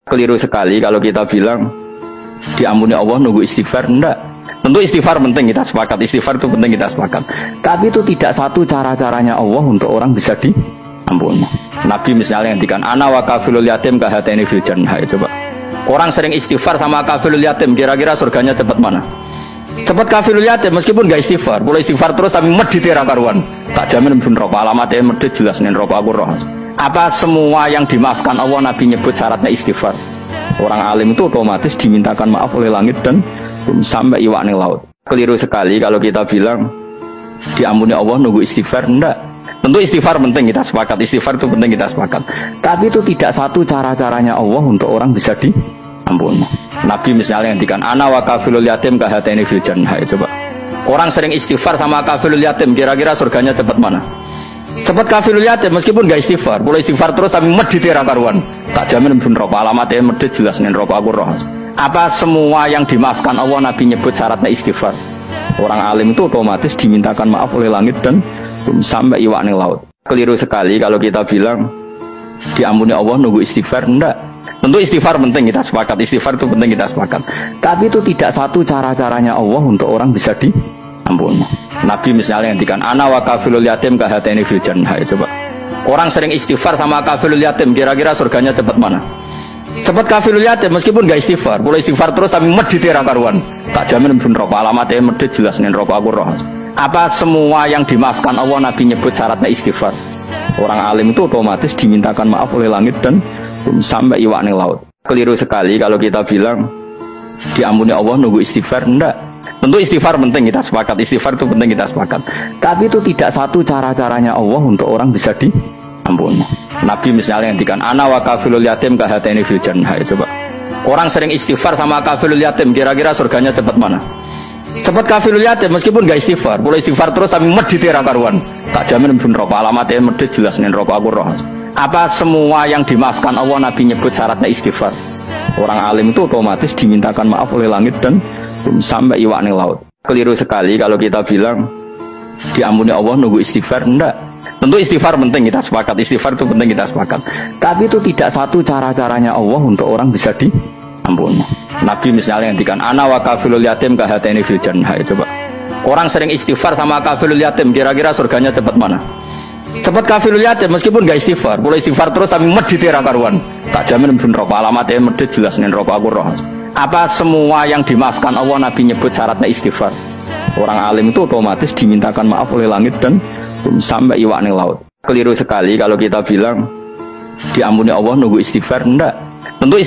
Keliru sekali kalau kita bilang diampuni Allah nunggu istighfar. Enggak. Tentu istighfar penting, kita sepakat. Istighfar itu penting, kita sepakat. Tapi itu tidak satu cara-caranya Allah untuk orang bisa diampuni. Nabi misalnya ngendikan ana wa kafilul yatim kahateni fil jannah. Coba orang sering istighfar sama kafilul yatim, kira-kira surganya cepat mana? Cepat kafilul yatim meskipun gak istighfar. Boleh istighfar terus tapi medit era karuan. Tak jamin pun rokok, alamatnya medit jelas nih rokok aku roh. Apa semua yang dimaafkan Allah Nabi nyebut syaratnya istighfar. Orang alim itu otomatis dimintakan maaf oleh langit dan sampai iwak ning laut. Keliru sekali kalau kita bilang diampuni Allah nunggu istighfar. Enggak. Tentu istighfar penting, kita sepakat. Istighfar itu penting, kita sepakat. Tapi itu tidak satu cara-caranya Allah untuk orang bisa diampuni. Nabi misalnya ngendikan ana wa kafilul yatim kahateni fil jannah. Coba orang sering istighfar sama kafilul yatim, kira-kira surganya cepat mana? Cepat kafilul yatim meskipun gak istighfar. Boleh istighfar terus tapi medit era karuan. Tak jamin pun rokok, alamatnya medit jelas nih rokok aku roh. Apa semua yang dimaafkan Allah Nabi nyebut syaratnya istighfar. Orang alim itu otomatis dimintakan maaf oleh langit dan sampai iwak ning laut. Keliru sekali kalau kita bilang diampuni Allah nunggu istighfar. Enggak. Tentu istighfar penting, kita sepakat. Istighfar itu penting, kita sepakat. Tapi itu tidak satu cara-caranya Allah untuk orang bisa diampuni. Nabi misalnya ngendikan ana wa kafilul yatim kahateni fil jannah. Coba orang sering istighfar sama kafilul yatim, kira-kira surganya cepat mana? Cepat kafilul yatim meskipun gak istighfar. Boleh istighfar terus tapi medit era karuan. Tak jamin pun rokok, alamatnya medit jelas nih rokok aku roh. Apa semua yang dimaafkan Allah Nabi nyebut syaratnya istighfar. Orang alim itu otomatis dimintakan maaf oleh langit dan sampai iwak ning laut. Keliru sekali kalau kita bilang diampuni Allah nunggu istighfar. Enggak. Tentu istighfar penting, kita sepakat. Istighfar itu penting, kita sepakat. Tapi itu tidak satu cara-caranya Allah untuk orang bisa diampuni. Nabi misalnya ngendikan ana wa kafilul yatim kahateni fil jannah. Coba orang sering istighfar sama kafilul yatim, kira-kira surganya cepat mana? Cepat kafilul yatim meskipun gak istighfar. Boleh istighfar terus tapi medit era karuan. Tak jamin pun rokok, alamatnya medit jelas nih rokok aku roh. Apa semua yang dimaafkan Allah Nabi nyebut syaratnya istighfar. Orang alim itu otomatis dimintakan maaf oleh langit dan sampai iwak ning laut. Keliru sekali kalau kita bilang diampuni Allah nunggu istighfar. Enggak. Tentu istighfar penting, kita sepakat. Istighfar itu penting, kita sepakat. Tapi itu tidak satu cara-caranya Allah untuk orang bisa diampuni. Nabi misalnya ngendikan ana wa kafilul yatim kahateni fil jannah. Coba orang sering istighfar sama kafilul yatim, kira-kira surganya cepat mana? Cepat kafilul yatim meskipun gak istighfar. Boleh istighfar terus tapi medit era karuan. Tak jamin pun rokok, alamatnya medit jelas nih rokok aku roh. Apa semua yang dimaafkan Allah Nabi nyebut syaratnya istighfar. Orang alim itu otomatis dimintakan maaf oleh langit dan sampai iwak ning laut. Keliru sekali kalau kita bilang diampuni Allah nunggu istighfar. Enggak. Tentu